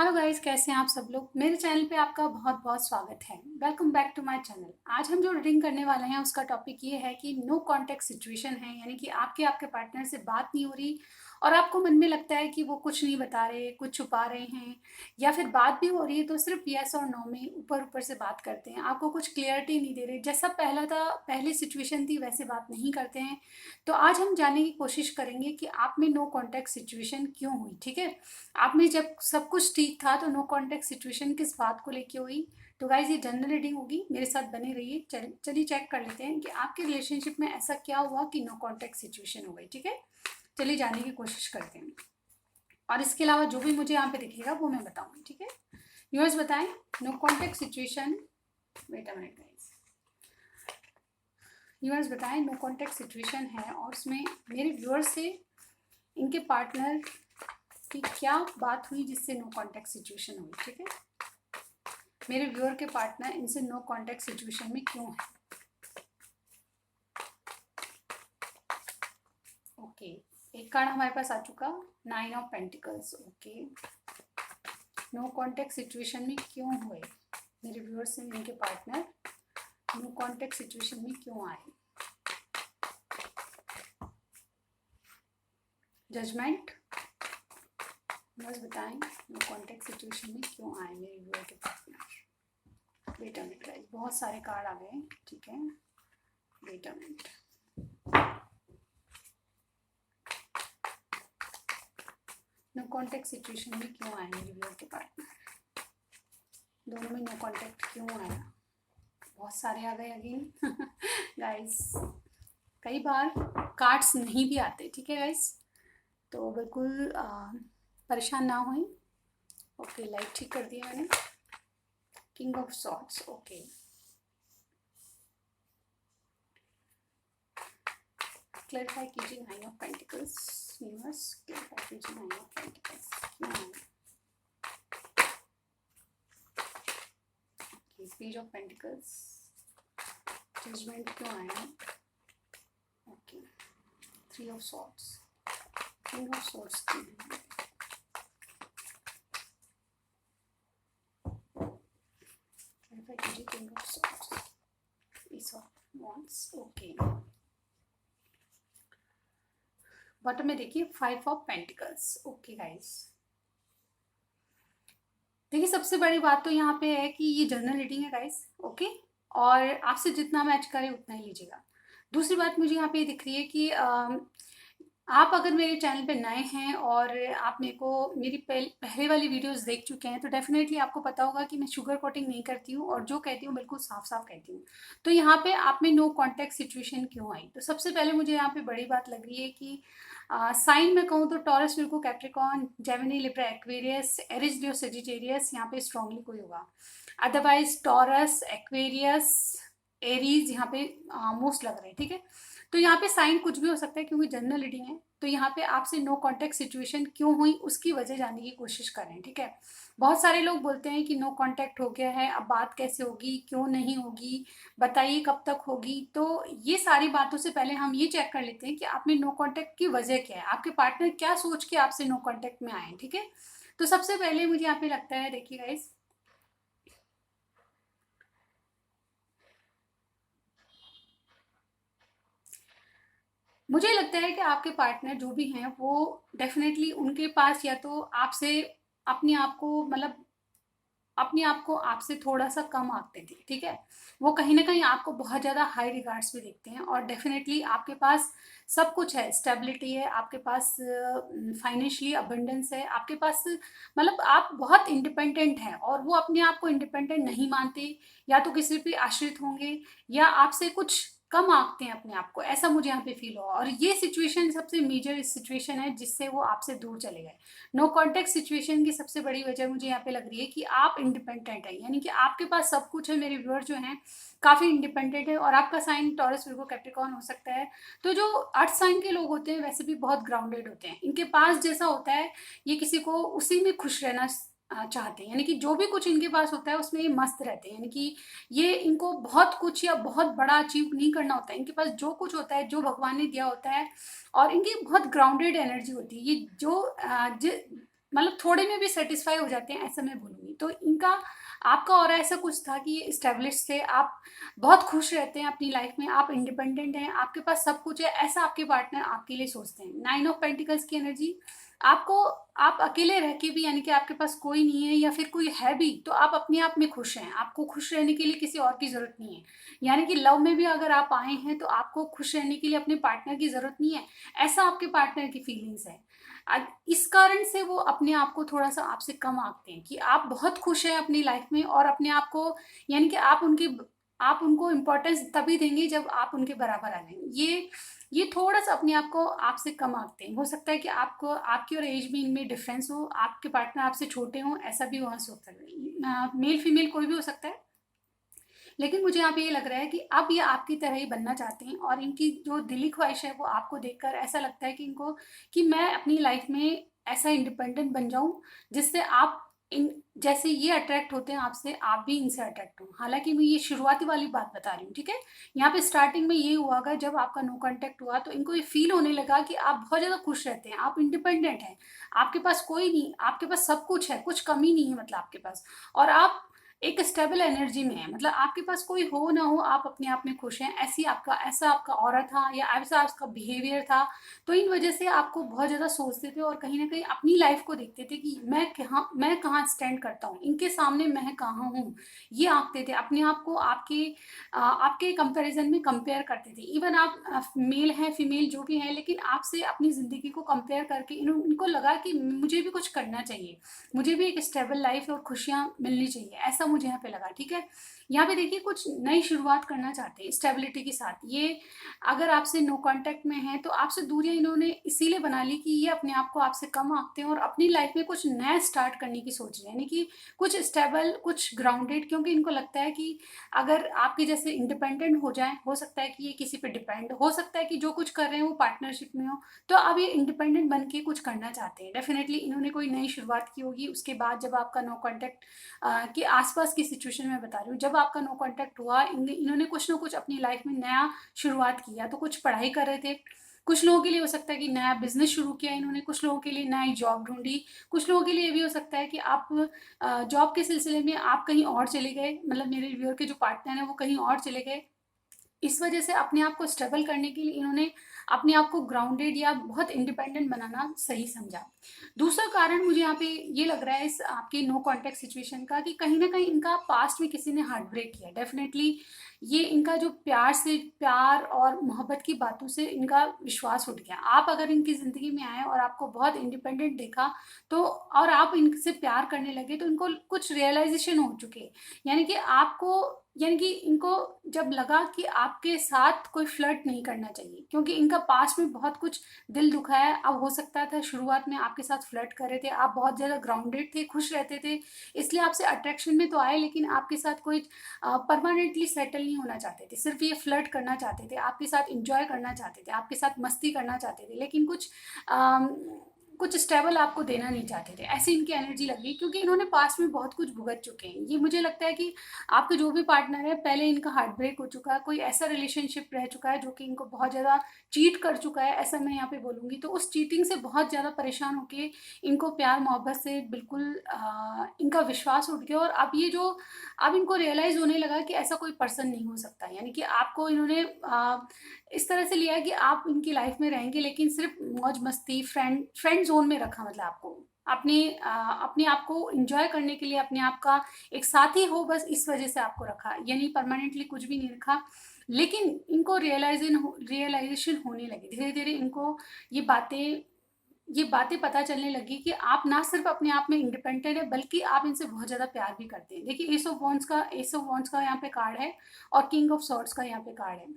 Hello guys, कैसे हैं आप सब लोग। मेरे चैनल पे आपका बहुत बहुत स्वागत है। Welcome back to my channel. आज हम जो रीडिंग करने वाले हैं उसका टॉपिक ये है कि नो कांटेक्ट सिचुएशन है, यानी कि आपके पार्टनर से बात नहीं हो रही और आपको मन में लगता है कि वो कुछ नहीं बता रहे, कुछ छुपा रहे हैं, या फिर बात भी हो रही है तो सिर्फ यस और नो में ऊपर ऊपर से बात करते हैं, आपको कुछ क्लियरिटी नहीं दे रहे। जैसा पहली सिचुएशन थी वैसे बात नहीं करते हैं। तो आज हम जानने की कोशिश करेंगे कि आप में नो कांटेक्ट सिचुएशन क्यों हुई। ठीक है, आप में जब सब कुछ ठीक था तो नो कांटेक्ट सिचुएशन किस बात को लेके हुई। तो गाइज ये जनरल रीडिंग होगी, मेरे साथ बने रहिए। चलिए चेक कर लेते हैं कि आपके रिलेशनशिप में ऐसा क्या हुआ कि नो कांटेक्ट सिचुएशन हो गई। ठीक है, चलिए जानने की कोशिश करते हैं। और इसके अलावा जो भी मुझे यहाँ पे दिखेगा वो मैं बताऊंगी। ठीक है, व्यूअर्स बताएं no contact situation. Wait a minute guys, viewers बताएं नो कांटेक्ट सिचुएशन है और उसमें मेरे व्यूअर्स से इनके पार्टनर कि क्या बात हुई जिससे नो कांटेक्ट सिचुएशन हुई। ठीक है, मेरे व्यूअर के पार्टनर इनसे नो कांटेक्ट सिचुएशन में क्यों है। ओके, एक कार्ड हमारे पास आ चुका, 9 of pentacles. Okay, no contact situation में क्यों हुए मेरे व्यूअर से इनके पार्टनर, नो कांटेक्ट सिचुएशन में क्यों आए। जजमेंट, बस बताएं नो कांटेक्ट सिचुएशन में क्यों आए मेरे व्यूअर के partner. Wait a minute guys, बहुत सारे कार्ड आ गए। ठीक है, wait a minute. No contact situation में क्यों आए मेरे व्यूअर के पार्टनर, दोनों में नो कांटेक्ट क्यों आया। बहुत सारे आ गए अगेन गाइस, कई बार कार्ड्स नहीं भी आते। ठीक है गाइस, तो बिल्कुल परेशान ना हों। ओके, लाइट ठीक कर दिया मैंने। King of swords. Okay, clarify कीजिए 9 ऑफ पेंटिकल्स। यूनिवर्स क्लैरिफाई कीजिए 9 ऑफ पेंटिकल्स क्यों आए। पेज ऑफ पेंटिकल्स, जजमेंट क्यों आया। Okay, 3 of swords, king of swords क्यों है। क्लैरिफाई कीजिए king of swords, S of wands. Okay, bottom में देखिए 5 ऑफ पेंटिकल्स। ओके गाइस, देखिए सबसे बड़ी बात तो यहाँ पे है कि ये जनरल रीडिंग है गाइस। ओके, और आपसे जितना मैच करे उतना ही लीजिएगा। दूसरी बात मुझे यहाँ पे दिख रही है कि आप अगर मेरे चैनल पे नए हैं और आप मेरे को मेरी पहले वाली वीडियोस देख चुके हैं तो डेफिनेटली आपको पता होगा कि मैं शुगर कोटिंग नहीं करती हूँ और जो कहती हूँ बिल्कुल साफ साफ कहती हूँ। तो यहाँ पे आप में नो कांटेक्ट सिचुएशन क्यों आई, तो सबसे पहले मुझे यहाँ पे बड़ी बात लग रही है कि साइन में कहूँ तो Taurus, Virgo, Capricorn, Gemini, Libra, Aquarius, Aries, Leo, Sagittarius यहाँ पे स्ट्रांगली कोई होगा। अदरवाइज टॉरस, एक्वेरियस, एरीज यहाँ पे मोस्ट लग रहे हैं। ठीक है, तो यहाँ पे साइन कुछ भी हो सकता है क्योंकि जनरल रीडिंग है। तो यहाँ पे आपसे नो कांटेक्ट सिचुएशन क्यों हुई उसकी वजह जानने की कोशिश करें। ठीक है, बहुत सारे लोग बोलते हैं कि नो कांटेक्ट हो गया है, अब बात कैसे होगी, क्यों नहीं होगी, बताइए कब तक होगी। तो ये सारी बातों से पहले हम ये चेक कर लेते हैं कि आप में नो कांटेक्ट की वजह क्या है, आपके पार्टनर क्या सोच के आपसे नो कांटेक्ट में आए। ठीक है, तो सबसे पहले मुझे यहाँ पे लगता है, देखिए गाइस, मुझे लगता है कि आपके पार्टनर जो भी हैं वो डेफिनेटली उनके पास या तो आपसे अपने आप को मतलब अपने आप को आपसे थोड़ा सा कम आंकते थे। ठीक है, वो कहीं ना कहीं आपको बहुत ज़्यादा हाई रिगार्ड्स में देखते हैं और डेफिनेटली आपके पास सब कुछ है, स्टेबिलिटी है आपके पास, फाइनेंशियली अबंडेंस है आपके पास, मतलब आप बहुत इंडिपेंडेंट हैं और वो अपने आप को इंडिपेंडेंट नहीं मानते, या तो किसी पे आश्रित होंगे या आपसे कुछ कम आंकते हैं अपने आप को, ऐसा मुझे यहाँ पे फील हुआ। और ये सिचुएशन सबसे मेजर सिचुएशन है जिससे वो आपसे दूर चले गए। नो कॉन्टेक्ट सिचुएशन की सबसे बड़ी वजह मुझे यहाँ पे लग रही है कि आप इंडिपेंडेंट है, यानी कि आपके पास सब कुछ है। मेरे व्यूअर जो हैं काफी इंडिपेंडेंट है और आपका साइन टॉरस, विर्गो, कैप्रिकॉर्न हो सकता है। तो जो अर्थ साइन के लोग होते हैं वैसे भी बहुत ग्राउंडेड होते हैं, इनके पास जैसा होता है ये किसी को उसी में खुश रहना चाहते हैं, यानी कि जो भी कुछ इनके पास होता है उसमें ये मस्त रहते हैं, यानी कि ये इनको बहुत कुछ या बहुत बड़ा अचीव नहीं करना होता है, इनके पास जो कुछ होता है जो भगवान ने दिया होता है और इनकी बहुत ग्राउंडेड एनर्जी होती है। ये जो मतलब थोड़े में भी सेटिस्फाई हो जाते हैं, ऐसा मैं बोलूँगी। तो इनका आपका ऑरा ऐसा कुछ था कि ये एस्टेब्लिश थे, आप बहुत खुश रहते हैं अपनी लाइफ में, आप इंडिपेंडेंट हैं, आपके पास सब कुछ है, ऐसा आपके पार्टनर आपके लिए सोचते हैं। 9 ऑफ पेंटिकल्स की एनर्जी आपको, आप अकेले रह के भी यानी कि आपके पास कोई नहीं है या फिर कोई है भी तो आप अपने आप में खुश हैं, आपको खुश रहने के लिए किसी और की ज़रूरत नहीं है। यानी कि लव में भी अगर आप आए हैं तो आपको खुश रहने के लिए अपने पार्टनर की ज़रूरत नहीं है, ऐसा आपके पार्टनर की फीलिंग्स है। इस कारण से वो अपने आप को थोड़ा सा आपसे कम आंकते हैं कि आप बहुत खुश हैं अपनी लाइफ में और अपने आप को, यानी कि आप उनको इम्पोर्टेंस तभी देंगे जब आप उनके बराबर आ जाएंगे। ये थोड़ा सा अपने आप को आपसे कम आंकते हैं। हो सकता है कि आपको आपकी और एज में इनमें डिफरेंस हो, आपके पार्टनर आपसे छोटे हों, ऐसा भी हो सकता है, मेल फीमेल कोई भी हो सकता है। लेकिन मुझे यहाँ पे ये लग रहा है कि अब ये आपकी तरह ही बनना चाहते हैं और इनकी जो दिली ख्वाहिश है वो आपको देखकर ऐसा लगता है कि इनको, कि मैं अपनी लाइफ में ऐसा इंडिपेंडेंट बन जाऊं जिससे आप इन, जैसे ये अट्रैक्ट होते हैं आपसे, आप भी इनसे अट्रैक्ट हो। हालांकि मैं ये शुरुआती वाली बात बता रही हूँ, ठीक है। यहाँ पे स्टार्टिंग में ये हुआ था, जब आपका नो कांटेक्ट हुआ तो इनको ये फील होने लगा कि आप बहुत ज़्यादा खुश रहते हैं, आप इंडिपेंडेंट हैं, आपके पास कोई नहीं, आपके पास सब कुछ है, कुछ कमी नहीं है मतलब आपके पास, और आप एक स्टेबल एनर्जी में है, मतलब आपके पास कोई हो ना हो आप अपने आप में खुश हैं। ऐसा आपका ऑरा था या ऐसा आपका बिहेवियर था। तो इन वजह से आपको बहुत ज़्यादा सोचते थे और कहीं ना कहीं अपनी लाइफ को देखते थे कि मैं कहाँ स्टैंड करता हूँ, इनके सामने मैं कहाँ हूँ, ये आंकते थे अपने आप को, आपके कंपैरिजन में कंपेयर करते थे। इवन आप मेल हैं फीमेल जो भी हैं, लेकिन आपसे अपनी ज़िंदगी को कंपेयर करके इनको लगा कि मुझे भी कुछ करना चाहिए, मुझे भी एक स्टेबल लाइफ और खुशियाँ मिलनी चाहिए, ऐसा मुझे यहाँ पे लगा, ठीक है। यहाँ पे देखिए कुछ नई शुरुआत करना चाहते हैं स्टेबिलिटी के साथ। ये अगर आपसे नो कांटेक्ट में है तो आपसे दूरियां इन्होंने इसीलिए बना ली कि ये अपने आप को आपसे कम आंकते हैं और अपनी लाइफ में कुछ नया स्टार्ट करने की सोच रहे हैं, यानी कि कुछ स्टेबल, कुछ ग्राउंडेड, क्योंकि इनको लगता है कि अगर आपके जैसे इंडिपेंडेंट हो जाए, हो सकता है कि ये किसी पे डिपेंड, हो सकता है कि जो कुछ कर रहे हैं वो पार्टनरशिप में हो, तो अब ये इंडिपेंडेंट बन के कुछ करना चाहते हैं। डेफिनेटली इन्होंने कोई नई शुरुआत की होगी उसके बाद, जब आपका नो कांटेक्ट के आसपास की सिचुएशन में बता रही हूँ, जब आपका नो कांटेक्ट हुआ इन्होंने कुछ ना कुछ अपनी लाइफ में नया शुरुआत किया। तो कुछ पढ़ाई कर रहे थे, कुछ लोगों के लिए हो सकता है कि नया बिजनेस शुरू किया इन्होंने, कुछ लोगों के लिए नई जॉब ढूंढी, कुछ लोगों के लिए भी हो सकता है कि आप जॉब के सिलसिले में आप कहीं और चले गए, मतलब मेरे रिव्यूअर के जो पार्टनर हैं वो कहीं और चले गए। इस वजह से अपने आप को स्टेबल करने के लिए इन्होंने अपने आप को ग्राउंडेड या बहुत इंडिपेंडेंट बनाना सही समझा। दूसरा कारण मुझे यहाँ पे ये लग रहा है इस आपके नो कॉन्टेक्ट सिचुएशन का, कि कहीं ना कहीं इनका पास्ट में किसी ने हार्ट ब्रेक किया। डेफिनेटली ये इनका जो प्यार और मोहब्बत की बातों से इनका विश्वास उठ गया। आप अगर इनकी ज़िंदगी में आए और आपको बहुत इंडिपेंडेंट देखा तो, और आप इनसे प्यार करने लगे तो इनको कुछ रियलाइजेशन हो चुके, यानी कि यानी कि इनको जब लगा कि आपके साथ कोई फ्लर्ट नहीं करना चाहिए, क्योंकि इनका पास्ट में बहुत कुछ दिल दुखा है। अब हो सकता था शुरुआत में आपके साथ फ्लर्ट कर रहे थे, आप बहुत ज़्यादा ग्राउंडेड थे, खुश रहते थे, इसलिए आपसे अट्रैक्शन में तो आए, लेकिन आपके साथ कोई परमानेंटली सेटल नहीं होना चाहते थे, सिर्फ ये फ्लर्ट करना चाहते थे, आपके साथ इंजॉय करना चाहते थे, आपके साथ मस्ती करना चाहते थे, लेकिन कुछ स्टेबल आपको देना नहीं चाहते थे। ऐसी इनकी एनर्जी लग रही, क्योंकि इन्होंने पास्ट में बहुत कुछ भुगत चुके हैं। ये मुझे लगता है कि आपके जो भी पार्टनर है, पहले इनका हार्ट ब्रेक हो चुका है, कोई ऐसा रिलेशनशिप रह चुका है जो कि इनको बहुत ज़्यादा चीट कर चुका है, ऐसा मैं यहाँ पे बोलूँगी। तो उस चीटिंग से बहुत ज़्यादा परेशान होके इनको प्यार मोहब्बत से बिल्कुल इनका विश्वास उठ गया, और अब इनको रियलाइज़ होने लगा कि ऐसा कोई पर्सन नहीं हो सकता। यानी कि आपको इन्होंने इस तरह से लिया है कि आप इनकी लाइफ में रहेंगे, लेकिन सिर्फ मौज मस्ती, फ्रेंड जोन में रखा, मतलब आपको अपने आप को इंजॉय करने के लिए अपने आप का एक साथी हो, बस इस वजह से आपको रखा, यानी परमानेंटली कुछ भी नहीं रखा। लेकिन इनको रियलाइजेशन होने लगी धीरे धीरे, इनको ये बातें पता चलने लगी कि आप ना सिर्फ अपने आप में इंडिपेंडेंट है, बल्कि आप इनसे बहुत ज़्यादा प्यार भी करते हैं। देखिए एस ऑफ वॉन्ड्स का यहाँ पे कार्ड है और किंग ऑफ सॉर्ड्स का यहाँ पे कार्ड है।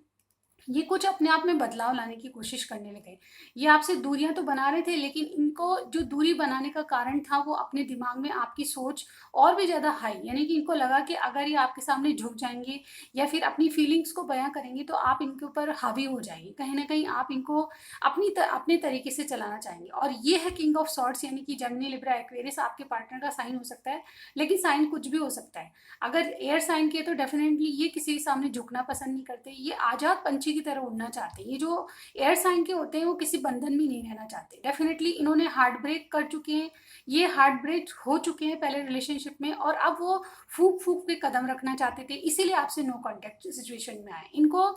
ये कुछ अपने आप में बदलाव लाने की कोशिश करने लगे। ये आपसे दूरियां तो बना रहे थे, लेकिन इनको जो दूरी बनाने का कारण था वो अपने दिमाग में आपकी सोच और भी ज़्यादा हाई, यानी कि इनको लगा कि अगर ये आपके सामने झुक जाएंगे या फिर अपनी फीलिंग्स को बयां करेंगे तो आप इनके ऊपर हावी हो जाएंगे, कहीं ना कहीं आप इनको अपने तरीके से चलाना चाहेंगे। और ये है किंग ऑफ सॉर्ड्स, यानी कि जेमिनी, लिब्रा, एक्वेरियस आपके पार्टनर का साइन हो सकता है, लेकिन साइन कुछ भी हो सकता है। अगर एयर साइन के तो डेफिनेटली ये किसी के सामने झुकना पसंद नहीं करते, ये आजाद पंछी की तरह उड़ना चाहते हैं। ये जो एयर साइन के होते हैं वो किसी बंधन में नहीं रहना चाहते। डेफिनेटली इन्होंने हार्ट ब्रेक कर चुके हैं, ये हार्ट ब्रेक हो चुके हैं पहले रिलेशनशिप में, और अब वो फूक फूक के कदम रखना चाहते थे, इसीलिए आपसे नो कॉन्टेक्ट सिचुएशन में आए। इनको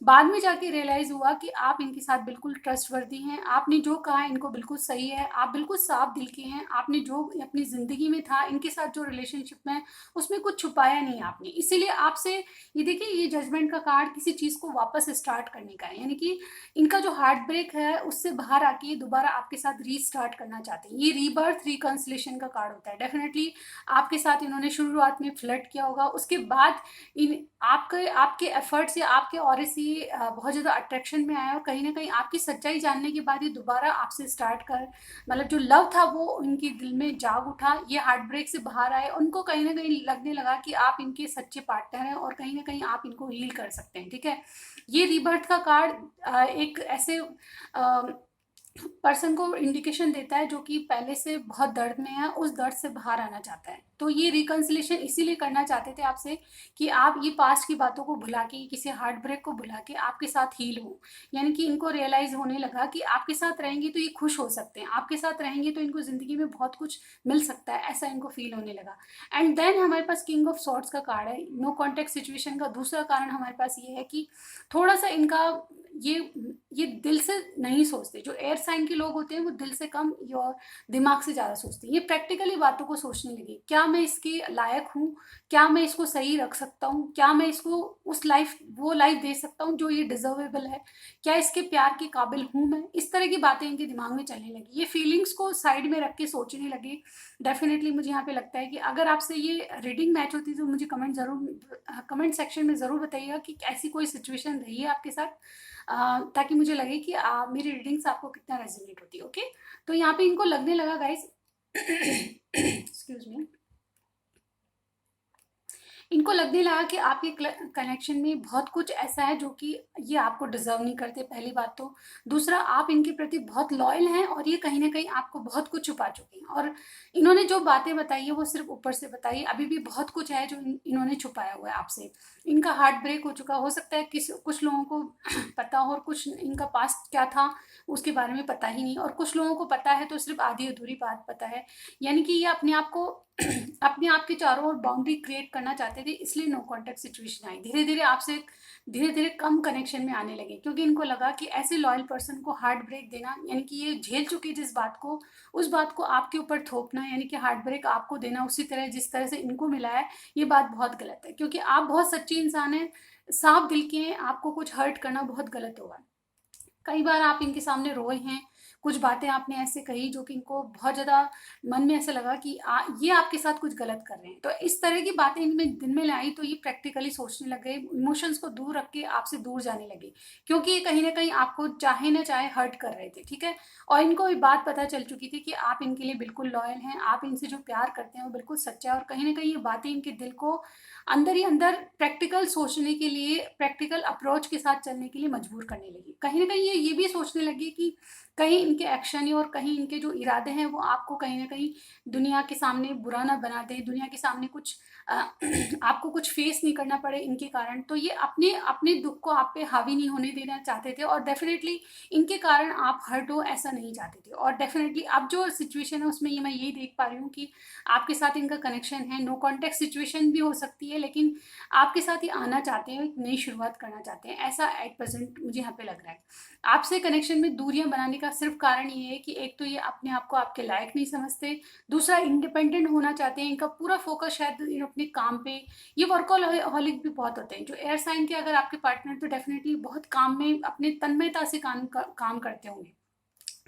बाद में जाके रियलाइज हुआ कि आप इनके साथ बिल्कुल ट्रस्टवर्दी हैं, आपने जो कहा है इनको बिल्कुल सही है, आप बिल्कुल साफ दिल के हैं, आपने जो अपनी जिंदगी में था इनके साथ जो रिलेशनशिप में उसमें कुछ छुपाया नहीं आपने, इसीलिए आपसे ये देखिए ये जजमेंट का कार्ड किसी चीज को वापस स्टार्ट करने का है, यानी कि इनका जो हार्ट ब्रेक है उससे बाहर आके दोबारा आपके साथ रीस्टार्ट करना चाहते हैं। ये रीबर्थ रिकंसिलेशन का कार्ड होता है। डेफिनेटली आपके साथ इन्होंने शुरुआत में फ्लर्ट किया होगा, उसके बाद इन आपके एफर्ट से, आपके ऑरे से बहुत ज़्यादा अट्रैक्शन में आया, और कहीं ना कहीं आपकी सच्चाई जानने के बाद ये दोबारा आपसे स्टार्ट कर, मतलब जो लव था वो उनके दिल में जाग उठा, ये हार्ट ब्रेक से बाहर आए, उनको कहीं ना कहीं लगने लगा कि आप इनके सच्चे पार्टनर हैं और कहीं ना कहीं आप इनको हील कर सकते हैं। ठीक है, ये रीबर्थ का कार्ड एक ऐसे पर्सन को इंडिकेशन देता है जो कि पहले से बहुत दर्द में है, उस दर्द से बाहर आना चाहता है। तो ये रिकंसिलेशन इसीलिए करना चाहते थे आपसे कि आप ये पास्ट की बातों को भुला के, किसी हार्ट ब्रेक को भुला के आपके साथ हील हो, यानी कि इनको रियलाइज होने लगा कि आपके साथ रहेंगे तो ये खुश हो सकते हैं, आपके साथ रहेंगे तो इनको जिंदगी में बहुत कुछ मिल सकता है, ऐसा इनको फील होने लगा। एंड देन हमारे पास किंग ऑफ सॉर्ड्स का कार्ड है। नो कॉन्टेक्ट सिचुएशन का दूसरा कारण हमारे पास ये है कि थोड़ा सा इनका ये ये दिल से नहीं सोचते। जो एयर साइन के लोग होते हैं वो दिल से कम और दिमाग से ज़्यादा सोचते हैं। ये प्रैक्टिकली बातों को सोचने लगे, क्या मैं इसके लायक हूँ, क्या मैं इसको सही रख सकता हूँ, क्या मैं इसको वो लाइफ दे सकता हूँ जो ये डिजर्वेबल है, क्या इसके प्यार के काबिल हूँ मैं, इस तरह की बातें इनके दिमाग में चलने लगी। ये फीलिंग्स को साइड में रख के सोचने लगे। डेफिनेटली मुझे यहाँ पे लगता है कि अगर आपसे ये रीडिंग मैच होती तो मुझे कमेंट सेक्शन में ज़रूर बताइएगा कि ऐसी कोई सिचुएशन रही है आपके साथ, ताकि मुझे लगे कि मेरी रीडिंग्स आपको कितना रेजोनेट होती है। ओके, तो यहाँ पे इनको लगने लगा गाइस एक्सक्यूज मी, इनको लगने लगा कि आपके कनेक्शन में बहुत कुछ ऐसा है जो कि ये आपको डिजर्व नहीं करते, पहली बात तो। दूसरा, आप इनके प्रति बहुत लॉयल हैं और ये कहीं ना कहीं आपको बहुत कुछ छुपा चुके हैं, और इन्होंने जो बातें बताई है वो सिर्फ ऊपर से बताई, अभी भी बहुत कुछ है जो इन्होंने छुपाया हुआ है आपसे। इनका हार्ट ब्रेक हो चुका, हो सकता है कुछ लोगों को पता हो और कुछ इनका पास्ट क्या था उसके बारे में पता ही नहीं, और कुछ लोगों को पता है तो सिर्फ आधी अधूरी बात पता है, यानी कि ये अपने आप को अपने आप के चारों ओर बाउंड्री क्रिएट करना चाहते थे, इसलिए नो कॉन्टेक्ट सिचुएशन आई। धीरे धीरे आपसे धीरे धीरे कम कनेक्शन में आने लगे, क्योंकि इनको लगा कि ऐसे लॉयल पर्सन को हार्ट ब्रेक देना, यानी कि ये झेल चुके जिस बात को, उस बात को आपके ऊपर थोपना, यानी कि हार्ट ब्रेक आपको देना उसी तरह जिस तरह से इनको मिला है, ये बात बहुत गलत है, क्योंकि आप बहुत सच्चे इंसान हैं, साफ दिल के हैं, आपको कुछ हर्ट करना बहुत गलत होगा। कई बार आप इनके सामने रोए हैं, कुछ बातें आपने ऐसे कही जो कि इनको बहुत ज़्यादा मन में ऐसा लगा कि ये आपके साथ कुछ गलत कर रहे हैं, तो इस तरह की बातें इनमें दिन में लाई, तो ये प्रैक्टिकली सोचने लगे, इमोशंस को दूर रख के आपसे दूर जाने लगे, क्योंकि ये कहीं ना कहीं आपको चाहे ना चाहे हर्ट कर रहे थे। ठीक है, और इनको ये बात पता चल चुकी थी कि आप इनके लिए बिल्कुल लॉयल हैं, आप इनसे जो प्यार करते हैं वो बिल्कुल सच्चा है, और कहीं ना कहीं ये बातें इनके दिल को अंदर ही अंदर प्रैक्टिकल सोचने के लिए, प्रैक्टिकल अप्रोच के साथ चलने के लिए मजबूर करने लगी। कहीं ना कहीं ये भी सोचने लगी कि कहीं इनके एक्शन और कहीं इनके जो इरादे हैं वो आपको कहीं ना कहीं दुनिया के सामने बुरा ना बना दें, दुनिया के सामने कुछ आपको कुछ फेस नहीं करना पड़े इनके कारण, तो ये अपने अपने दुख को आप पे हावी नहीं होने देना चाहते थे, और डेफिनेटली इनके कारण आप हर्ट हो ऐसा नहीं चाहते थे। और डेफिनेटली अब जो सिचुएशन है उसमें ये मैं यही देख पा रही हूँ कि आपके साथ इनका कनेक्शन है, नो कॉन्टेक्ट सिचुएशन भी हो सकती है, लेकिन आपके साथ ही आना चाहते हैं, एक नई शुरुआत करना चाहते हैं, ऐसा एट प्रेजेंट मुझे यहाँ पे लग रहा है। आपसे कनेक्शन में दूरियां बनाने का सिर्फ कारण ये है कि एक तो ये अपने आप को आपके लायक नहीं समझते, दूसरा इंडिपेंडेंट होना चाहते हैं, इनका पूरा फोकस शायद अपने काम पे, ये वर्कोहॉलिक भी बहुत होते हैं जो एयर साइन के अगर आपके पार्टनर, तो डेफिनेटली बहुत काम में अपने तन्मयता से काम करते होंगे,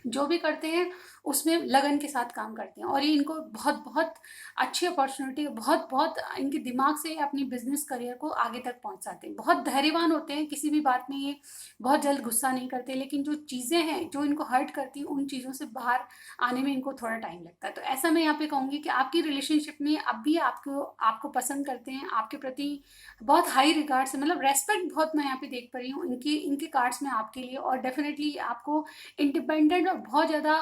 जो भी करते हैं उसमें लगन के साथ काम करते हैं, और ये इनको बहुत बहुत अच्छी अपॉर्चुनिटी, बहुत बहुत इनके दिमाग से अपनी बिजनेस करियर को आगे तक पहुंचाते हैं, बहुत धैर्यवान होते हैं, किसी भी बात में ये बहुत जल्द गुस्सा नहीं करते, लेकिन जो चीज़ें हैं जो इनको हर्ट करती हैं उन चीज़ों से बाहर आने में इनको थोड़ा टाइम लगता है। तो ऐसा मैं यहाँ पे कहूँगी कि आपकी रिलेशनशिप में अब भी आपको आपको पसंद करते हैं, आपके प्रति बहुत हाई रिगार्ड्स है, मतलब रेस्पेक्ट बहुत मैं यहाँ पे देख पा रही हूँ इनके इनके कार्ड्स में आपके लिए, और डेफिनेटली आपको इंडिपेंडेंट और बहुत ज़्यादा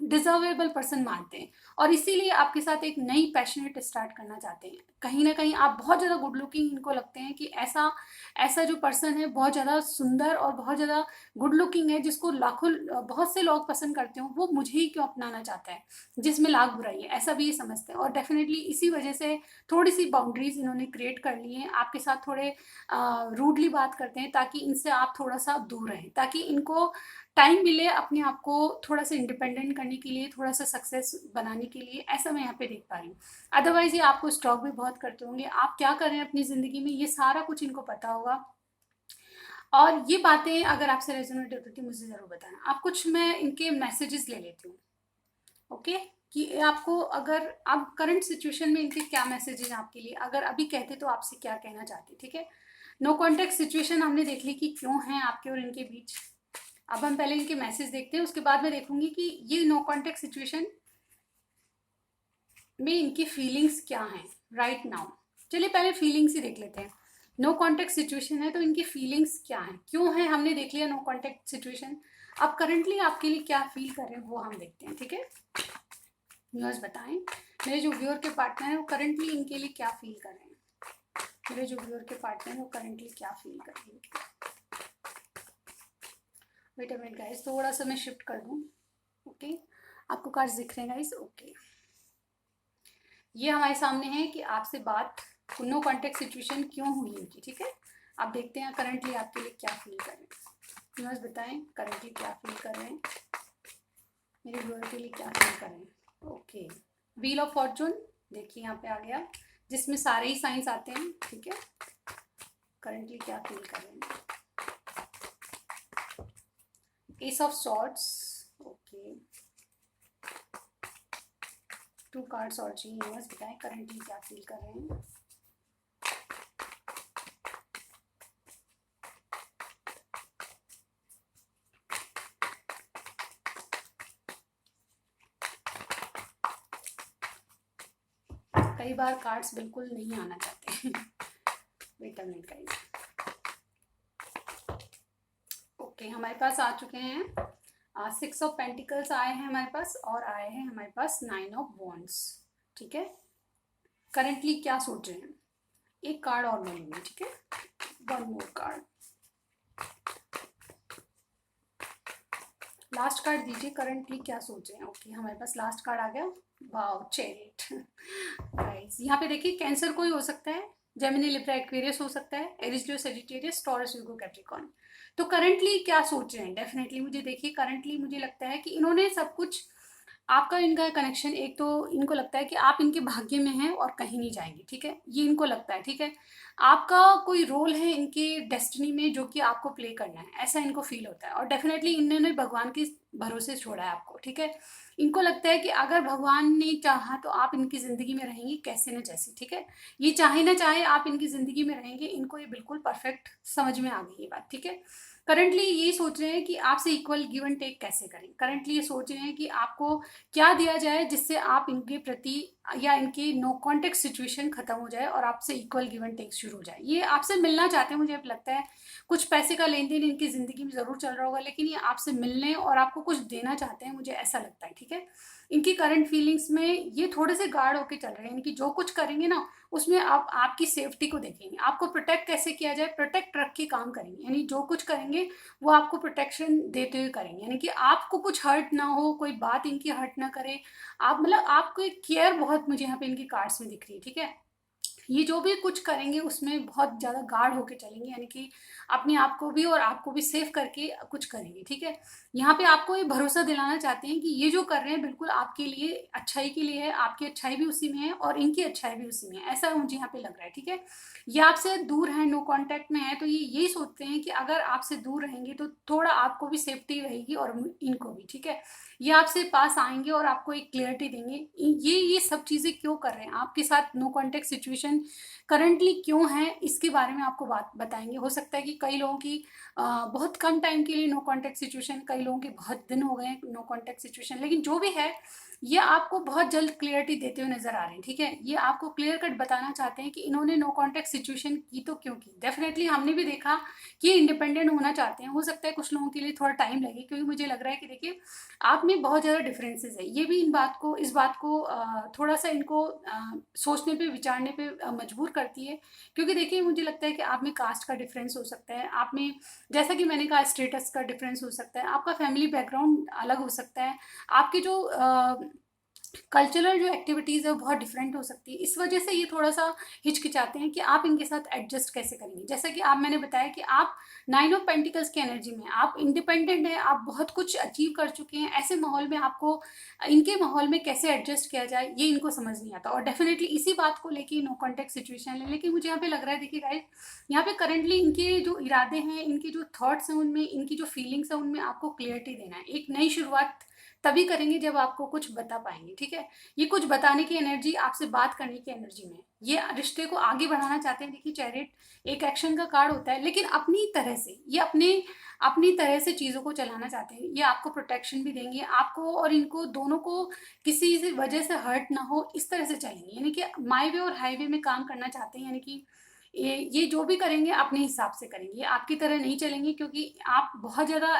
डिजर्वेबल पर्सन मानते हैं और इसीलिए आपके साथ एक नई पैशनेट स्टार्ट करना चाहते हैं। कहीं ना कहीं आप बहुत ज़्यादा गुड लुकिंग इनको लगते हैं कि ऐसा ऐसा जो पर्सन है बहुत ज़्यादा सुंदर और बहुत ज़्यादा गुड लुकिंग है, जिसको लाखों बहुत से लोग पसंद करते हो, वो मुझे ही क्यों अपनाना चाहता है, जिसमें लाख बुराई है, ऐसा भी ये समझते हैं। और डेफिनेटली इसी वजह से थोड़ी सी बाउंड्रीज इन्होंने क्रिएट कर ली हैं, आपके साथ थोड़े रूडली बात करते हैं ताकि इनसे आप थोड़ा सा दूर रहें, ताकि इनको टाइम मिले अपने आप को थोड़ा सा इंडिपेंडेंट करने के लिए, थोड़ा सा सक्सेस बनाने के लिए। ऐसा मैं यहाँ पे देख पा रही हूँ। अदरवाइज ये आपको स्टॉक भी बहुत करते होंगे, आप क्या कर रहे हैं अपनी ज़िंदगी में ये सारा कुछ इनको पता होगा। और ये बातें अगर आपसे रेजोनेट होती है मुझे ज़रूर बताना। आप कुछ मैं इनके मैसेजेस ले लेती हूँ, ओके, कि आपको अगर आप करंट सिचुएशन में इनके क्या मैसेज हैं आपके लिए, अगर अभी कहते तो आपसे क्या कहना चाहते, ठीक है। नो कॉन्टेक्ट सिचुएशन हमने देख ली कि क्यों है आपके और इनके बीच। अब हम पहले इनके मैसेज देखते हैं, उसके बाद मैं देखूंगी कि ये नो कॉन्टेक्ट सिचुएशन में इनकी फीलिंग्स क्या हैं राइट नाउ। चलिए पहले फीलिंग्स ही देख लेते हैं। नो कॉन्टेक्ट सिचुएशन है तो इनकी फीलिंग्स क्या हैं, क्यों है, हमने देख लिया नो कॉन्टेक्ट सिचुएशन। अब करंटली आपके लिए क्या फील कर रहे हैं वो हम देखते हैं, ठीक है। व्यूअर्स बताएं, मेरे जो व्यूअर के पार्टनर हैं वो करंटली इनके लिए क्या फील कर रहे हैं। मेरे जो व्यूअर के पार्टनर हैं वो करंटली क्या फील कर रहे हैं। वेट अ मिनट गाइस, थोड़ा सा मैं शिफ्ट कर दूं, ओके। आपको कार्ड्स दिख रहे हैं गाइस, ओके। ये हमारे सामने है कि आपसे बात नो कॉन्टेक्ट सिचुएशन क्यों हुई इनकी, ठीक है। आप देखते हैं करंटली आपके लिए क्या फील कर रहे हैं। व्यूअर्स बताएं करंटली क्या फील कर रहे हैं, मेरे व्यूअर के लिए क्या फील कर रहे हैं। ओके, व्हील ऑफ फॉर्चून देखिए यहाँ पे आ गया, जिसमें सारे ही साइंस आते हैं, ठीक है। करंटली क्या फील कर रहे हैं। S of swords, okay. To cards और चाहिए, यूनिवर्स बताएं करंटली क्या फील कर रहे हैं। कई बार कार्ड्स बिल्कुल नहीं आना चाहते wait a minute guys, okay. हमारे पास आ चुके हैं 6 ऑफ पेंटिकल्स आए हैं हमारे पास, और आए हैं हमारे पास 9 ऑफ वॉन्ड्स, ठीक है। करंटली क्या सोच रहे हैं, एक कार्ड और मैं लूंगी, ठीक है, one more card. Last card दीजिए, करंटली क्या सोच रहे हैं। ओके, हमारे पास लास्ट कार्ड आ गया, वाओ चैरियट गाइस। यहाँ पे देखिए कैंसर कोई हो सकता है, जेमिनी लिब्रा एक्वेरियस हो सकता है, Aries Leo Sagittarius, Taurus Virgo Capricorn. तो करंटली क्या सोच रहे हैं, डेफिनेटली मुझे देखिए करंटली मुझे लगता है कि इन्होंने सब कुछ, आपका इनका कनेक्शन, एक तो इनको लगता है कि आप इनके भाग्य में हैं और कहीं नहीं जाएंगे, ठीक है, ये इनको लगता है, ठीक है। आपका कोई रोल है इनके डेस्टिनी में जो कि आपको प्ले करना है, ऐसा इनको फील होता है। और डेफिनेटली इन्होंने भगवान के भरोसे छोड़ा है आपको, ठीक है। इनको लगता है कि अगर भगवान ने चाहा तो आप इनकी जिंदगी में रहेंगे कैसे न जैसे, ठीक है। ये चाहे ना चाहे आप इनकी जिंदगी में रहेंगे, इनको ये बिल्कुल परफेक्ट समझ में आ गई ये बात, ठीक है। करंटली ये सोच रहे हैं कि आपसे इक्वल गिव एंड टेक कैसे करें। करंटली ये सोच रहे हैं कि आपको क्या दिया जाए जिससे आप इनके प्रति या इनकी नो कॉन्टेक्ट सिचुएशन खत्म हो जाए और आपसे इक्वल गिव एंड टेक शुरू हो जाए। ये आपसे मिलना चाहते हैं, मुझे लगता है कुछ पैसे का लेन देन इनकी जिंदगी में जरूर चल रहा होगा, लेकिन ये आपसे मिलने और आपको कुछ देना चाहते हैं, मुझे ऐसा लगता है, ठीक है। इनकी करंट फीलिंग्स में ये थोड़े से गार्ड होके चल रहे हैं, इनकी जो कुछ करेंगे ना उसमें आप आपकी सेफ्टी को देखेंगे, आपको प्रोटेक्ट कैसे किया जाए, प्रोटेक्ट रख के काम करेंगे, यानी जो कुछ करेंगे वो आपको प्रोटेक्शन देते हुए करेंगे, यानी कि आपको कुछ हर्ट ना हो, कोई बात इनकी हर्ट ना करे। आप मतलब आपको एक केयर बहुत मुझे यहाँ पे इनकी कार्ड्स में दिख रही है, ठीक है। ये जो भी कुछ करेंगे उसमें बहुत ज़्यादा गार्ड होके चलेंगे, यानी कि अपने आप को भी और आपको भी सेफ करके कुछ करेंगे, ठीक है। यहाँ पे आपको ये भरोसा दिलाना चाहते हैं कि ये जो कर रहे हैं बिल्कुल आपके लिए अच्छाई के लिए है, आपकी अच्छाई भी उसी में है और इनकी अच्छाई भी उसी में है, ऐसा मुझे यहाँ पे लग रहा है, ठीक है। ये आपसे दूर है, नो कांटेक्ट में है, तो ये यही सोचते हैं कि अगर आपसे दूर रहेंगे तो थोड़ा आपको भी सेफ्टी रहेगी और इनको भी, ठीक है। ये आपसे पास आएंगे और आपको एक क्लियरिटी देंगे। ये सब चीज़ें क्यों कर रहे हैं आपके साथ, no contact situation situation currently क्यों है, इसके बारे में आपको बात बताएंगे। हो सकता है कि कई लोगों की बहुत कम टाइम के लिए नो कॉन्टैक्ट सिचुएशन, कई लोगों के बहुत दिन हो गए हैं नो कॉन्टैक्ट सिचुएशन, लेकिन जो भी है ये आपको बहुत जल्द क्लियरिटी देते हुए नजर आ रहे हैं, ठीक है। ये आपको क्लियर कट बताना चाहते हैं कि इन्होंने नो कॉन्टैक्ट सिचुएशन की तो क्यों की। डेफिनेटली हमने भी देखा कि ये इंडिपेंडेंट होना चाहते हैं। हो सकता है कुछ लोगों के लिए थोड़ा टाइम लगे, क्योंकि मुझे लग रहा है कि देखिए आप में बहुत ज़्यादा डिफरेंसेस है। ये भी इस बात को थोड़ा सा इनको सोचने पे, विचारने पे मजबूर करती है। क्योंकि देखिए मुझे लगता है कि आप में कास्ट का डिफरेंस हो सकता है, आप में जैसा कि मैंने कहा स्टेटस का डिफरेंस हो सकता है, आपका फैमिली बैकग्राउंड अलग हो सकता है, आपके जो कल्चरल जो एक्टिविटीज़ है वो बहुत डिफरेंट हो सकती है। इस वजह से ये थोड़ा सा हिचकिचाते हैं कि आप इनके साथ एडजस्ट कैसे करेंगे। जैसा कि मैंने बताया कि आप 9 ऑफ पेंटिकल्स की एनर्जी में, आप इंडिपेंडेंट हैं, आप बहुत कुछ अचीव कर चुके हैं। ऐसे माहौल में आपको इनके माहौल में कैसे एडजस्ट किया जाए ये इनको समझ नहीं आता, और डेफिनेटली इसी बात को लेके नो कॉन्टैक्ट सिचुएशन है। लेकिन मुझे यहाँ पे लग रहा है, देखिए गाइस, यहाँ पे करंटली इनके जो इरादे हैं, इनके जो थॉट्स हैं, उनमें इनकी जो फीलिंग्स है उनमें आपको क्लियरिटी देना है। एक नई शुरुआत तभी करेंगे जब आपको कुछ बता पाएंगे, ठीक है। ये कुछ बताने की एनर्जी, आपसे बात करने की एनर्जी में, ये रिश्ते को आगे बढ़ाना चाहते हैं। देखिए चैरिट एक एक्शन का कार्ड होता है, लेकिन अपनी तरह से ये अपनी तरह से चीज़ों को चलाना चाहते हैं। ये आपको प्रोटेक्शन भी देंगे, आपको और इनको दोनों को किसी से वजह से हर्ट ना हो, इस तरह से चलेंगे। यानी कि माई वे और हाईवे में काम करना चाहते हैं। यानी कि ये जो भी करेंगे अपने हिसाब से करेंगे, ये आपकी तरह नहीं चलेंगे, क्योंकि आप बहुत ज़्यादा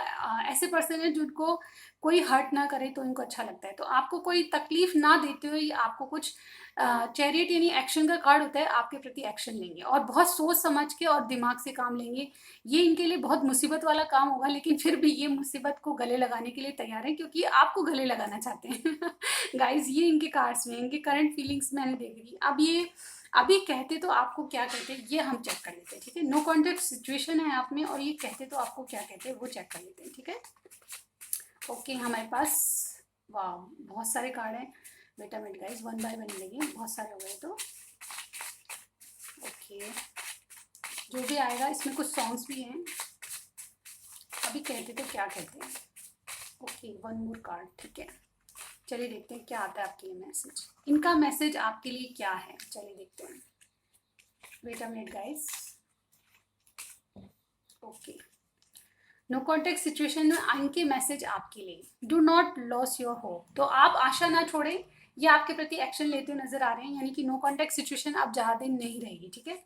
ऐसे पर्सन हैं जिनको कोई हर्ट ना करे तो इनको अच्छा लगता है। तो आपको कोई तकलीफ ना देते हुए आपको कुछ चैरिट यानी एक्शन का कार्ड होता है, आपके प्रति एक्शन लेंगे और बहुत सोच समझ के और दिमाग से काम लेंगे। ये इनके लिए बहुत मुसीबत वाला काम होगा, लेकिन फिर भी ये मुसीबत को गले लगाने के लिए तैयार है, क्योंकि ये आपको गले लगाना चाहते हैं। गाइज ये इनके कार्ड्स में, इनके करंट फीलिंग्स मैंने देख ली। अब ये अभी कहते तो आपको क्या कहते हैं ये हम चेक कर लेते हैं, ठीक है। नो कॉन्टेक्ट सिचुएशन है आप में और ये कहते तो आपको क्या कहते हैं वो चेक कर लेते हैं, ठीक है। ओके हमारे पास वाह बहुत सारे कार्ड हैं। Wait a minute guys, one by one लेंगे, बहुत सारे हो गए तो। ओके जो भी आएगा, इसमें कुछ सॉन्ग्स भी हैं। अभी कहते तो क्या कहते हैं। ओके वन मोर कार्ड, ठीक है। चलिए देखते हैं क्या आता है आपके लिए मैसेज। इनका मैसेज आपके लिए क्या है, चलिए देखते हैं। Wait a minute guys. Okay no contact situation में इनके मैसेज आपके लिए, do not lose your hope. तो आप आशा ना छोड़ें, ये आपके प्रति एक्शन लेते हुए नजर आ रहे हैं। यानी कि नो कॉन्टेक्ट सिचुएशन अब ज्यादा दिन नहीं रहेगी, ठीक है।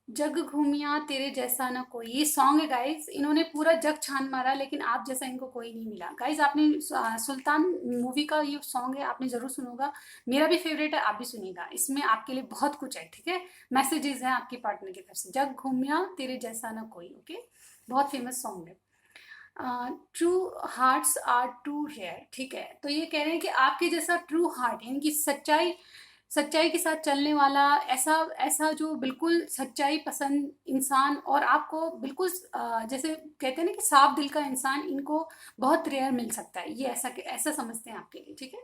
जग घूमिया तेरे जैसा ना कोई, ये सॉन्ग है गाइज। इन्होंने पूरा जग छान मारा लेकिन आप जैसा इनको कोई नहीं मिला। गाइज आपने सुल्तान मूवी का ये सॉन्ग है, आपने जरूर सुना होगा, मेरा भी फेवरेट है, आप भी सुनिएगा। इसमें आपके लिए बहुत कुछ है, ठीक है। मैसेजेस हैं आपके पार्टनर की तरफ से। जग घूमिया तेरे जैसा ना कोई, ओके, बहुत फेमस सॉन्ग है। True hearts are too rare, ठीक है। तो ये कह रहे हैं कि आपके जैसा ट्रू हार्ट यानी कि सच्चाई के साथ चलने वाला, ऐसा ऐसा जो बिल्कुल सच्चाई पसंद इंसान, और आपको बिल्कुल जैसे कहते हैं ना कि साफ दिल का इंसान, इनको बहुत रेयर मिल सकता है। ये ऐसा समझते हैं आपके लिए, ठीक है।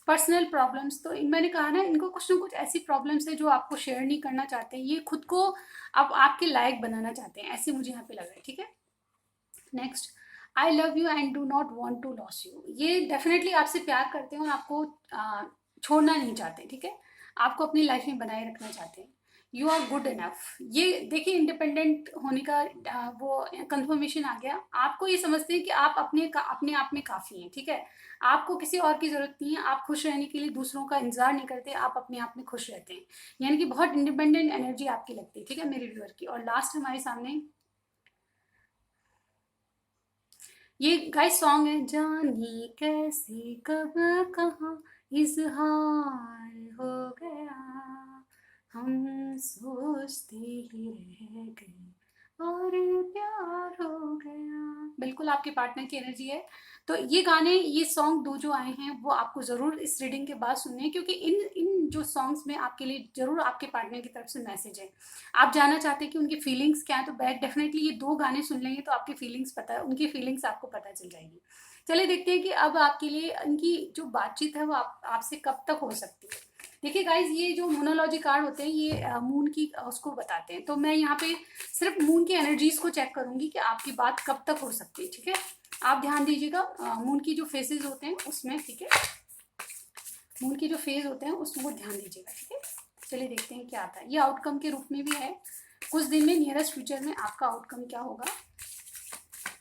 पर्सनल प्रॉब्लम्स, तो मैंने कहा ना, इनको कुछ ना कुछ ऐसी प्रॉब्लम्स है जो आपको शेयर नहीं करना चाहते हैं। ये खुद को अब आपके लायक बनाना चाहते हैं, ऐसे मुझे यहाँ पे लग रहा है, ठीक है। Next, I love you and do not want to lose you. ये डेफिनेटली आपसे प्यार करते हैं और आपको छोड़ना नहीं चाहते, ठीक है। आपको अपनी लाइफ में बनाए रखना चाहते हैं। यू आर गुड इनफ, ये देखिए इंडिपेंडेंट होने का वो कंफर्मेशन आ गया। आपको ये समझते हैं कि आप अपने आप में काफ़ी हैं, ठीक है। आपको किसी और की ज़रूरत नहीं है, आप खुश रहने के लिए दूसरों का इंतजार नहीं करते, आप अपने आप में खुश रहते हैं। यानी कि बहुत इंडिपेंडेंट एनर्जी आपकी लगती है, ठीक है मेरे व्यूअर की। और लास्ट हमारे सामने ये गाइस सॉन्ग है, जानी कैसे कब कहाँ इजहार हो गया, हम सोचते ही रह गए और प्यार हो गया। बिल्कुल आपके पार्टनर की एनर्जी है। तो ये गाने, ये सॉन्ग दो जो आए हैं वो आपको जरूर इस रीडिंग के बाद सुनने हैं, क्योंकि इन इन जो सॉन्ग्स में आपके लिए जरूर आपके पार्टनर की तरफ से मैसेज है। आप जानना चाहते हैं कि उनकी फीलिंग्स क्या है, तो बैक डेफिनेटली ये दो गाने सुन लेंगे तो आपकी फीलिंग्स उनकी फीलिंग्स आपको पता चल जाएगी। चलिए देखते हैं कि अब आपके लिए इनकी जो बातचीत है वो आपसे कब तक हो सकती है। देखिए गाइज, ये जो मोनोलॉजी कार्ड होते हैं ये मून की उसको बताते हैं। तो मैं यहाँ पे सिर्फ मून की एनर्जीज को चेक करूंगी कि आपकी बात कब तक हो सकती है, ठीक है। आप ध्यान दीजिएगा मून की जो फेसेस होते हैं उसमें, ठीक है। मून के जो फेज होते हैं उसमें ध्यान दीजिएगा, ठीक है। चलिए देखते हैं क्या आता है। ये आउटकम के रूप में भी है, कुछ दिन में नियरेस्ट फ्यूचर में आपका आउटकम क्या होगा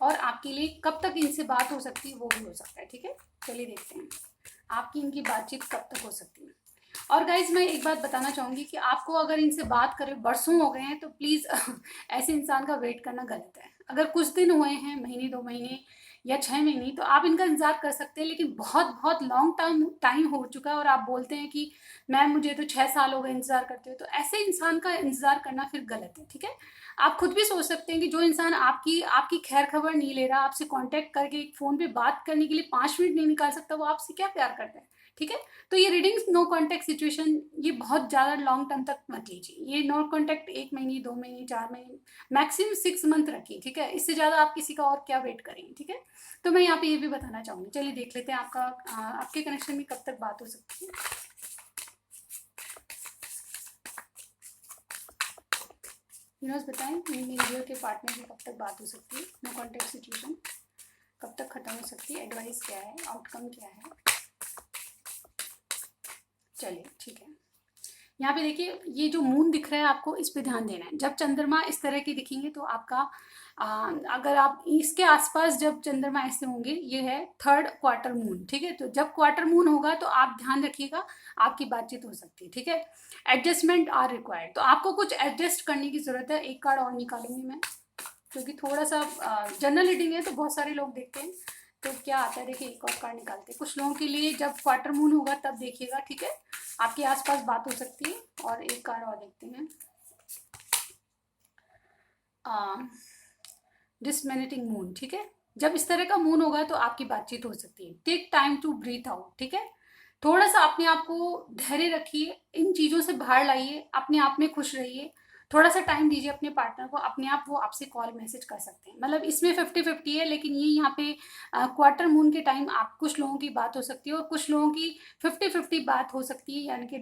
और आपके लिए कब तक इनसे बात हो सकती है वो भी हो सकता है। ठीक है, चलिए देखते हैं आपकी इनकी बातचीत कब तक हो सकती है। और गाइज मैं एक बात बताना चाहूँगी कि आपको अगर इनसे बात करे बरसों हो गए हैं तो प्लीज़ ऐसे इंसान का वेट करना गलत है। अगर कुछ दिन हुए हैं, महीने 2 महीने या 6 महीने, तो आप इनका इंतज़ार कर सकते हैं। लेकिन बहुत बहुत लॉन्ग टाइम हो चुका है और आप बोलते हैं कि मैम मुझे तो 6 साल हो गए इंतज़ार करते हुए, तो ऐसे इंसान का इंतज़ार करना फिर गलत है। ठीक है, आप खुद भी सोच सकते हैं कि जो इंसान आपकी आपकी खैर खबर नहीं ले रहा, आपसे कांटेक्ट करके फ़ोन पे बात करने के लिए 5 मिनट नहीं निकाल सकता, वो आपसे क्या प्यार करता है। ठीक है, तो ये रीडिंग नो कॉन्टैक्ट सिचुएशन ये बहुत ज़्यादा लॉन्ग टर्म तक मत लीजिए। ये नो कॉन्टैक्ट 1 महीने 2 महीने 4 महीने मैक्सिमम 6 मंथ रखिए। ठीक है, इससे ज़्यादा आप किसी का और क्या वेट करेंगे। ठीक है, तो मैं यहाँ पे ये भी बताना चाहूँगी। चलिए देख लेते हैं आपका आपके कनेक्शन में कब तक बात हो सकती है। यूनिवर्स बताएं इंडिविजुअल के पार्टनर की कब तक बात हो सकती है, नो कॉन्टैक्ट सिचुएशन कब तक खत्म हो सकती है, एडवाइस क्या है, आउटकम क्या है। चलिए ठीक है, यहाँ पे देखिए ये जो मून दिख रहा है आपको, इस पे ध्यान देना है। जब चंद्रमा इस तरह के दिखेंगे तो आपका अगर आप इसके आसपास जब चंद्रमा ऐसे होंगे, ये है 3rd क्वार्टर मून। ठीक है, तो जब क्वार्टर मून होगा तो आप ध्यान रखिएगा आपकी बातचीत हो सकती है। ठीक है, एडजस्टमेंट आर रिक्वायर्ड, तो आपको कुछ एडजस्ट करने की जरूरत है। एक कार्ड और निकालूंगी मैं, क्योंकि थोड़ा सा जनरल रीडिंग है तो बहुत सारे लोग देखते हैं तो क्या आता है। देखिए एक और कार्ड निकालते हैं। कुछ लोगों के लिए जब क्वार्टर मून होगा तब देखिएगा। ठीक है, आपके आसपास बात हो सकती है। और एक कार्ड और देखते हैं, डिसमिनेटिंग मून। ठीक है, जब इस तरह का मून होगा तो आपकी बातचीत हो सकती है। Take time to breathe out. ठीक है, थोड़ा सा अपने आप को धैर्य रखिए, इन चीज़ों से बाहर लाइए, अपने आप में खुश रहिए, थोड़ा सा टाइम दीजिए अपने पार्टनर को। अपने आप वो आपसे कॉल मैसेज कर सकते हैं। मतलब इसमें 50-50 है, लेकिन ये यहाँ पे क्वार्टर मून के टाइम आप कुछ लोगों की बात हो सकती है और कुछ लोगों की 50-50 बात हो सकती है। यानी कि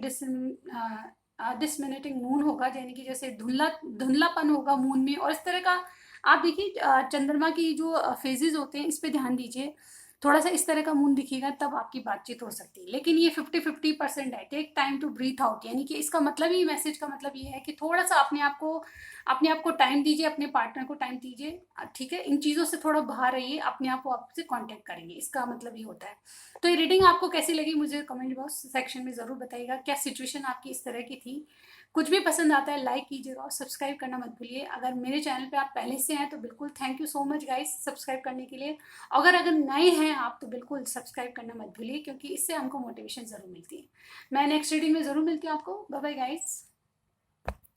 डिसमिनेटिंग मून होगा, यानी कि जैसे धुंधलापन होगा मून में। और इस तरह का आप देखिए चंद्रमा की जो फेजेस होते हैं इस पे ध्यान दीजिए। थोड़ा सा इस तरह का मून दिखेगा तब आपकी बातचीत हो सकती है। लेकिन ये 50-50% है। Take time to breathe out, यानी कि इसका मतलब ही, मैसेज का मतलब ये है कि थोड़ा सा अपने आप को टाइम दीजिए, अपने पार्टनर को टाइम दीजिए। ठीक है, इन चीज़ों से थोड़ा बाहर रहिए, अपने आप को आपसे कांटेक्ट करेंगे, इसका मतलब ये होता है। तो ये रीडिंग आपको कैसी लगी मुझे कमेंट बॉक्स सेक्शन में ज़रूर बताइएगा। क्या सिचुएशन आपकी इस तरह की थी। कुछ भी पसंद आता है लाइक कीजिएगा और सब्सक्राइब करना मत भूलिए। अगर मेरे चैनल पे आप पहले से हैं तो बिल्कुल thank you so much guys subscribe करने के लिए। अगर नए हैं आप तो बिल्कुल सब्सक्राइब करना मत भूलिए, क्योंकि इससे हमको मोटिवेशन ज़रूर मिलती है। मैं नेक्स्ट रीडिंग में ज़रूर मिलती हूँ आपको। Bye bye guys.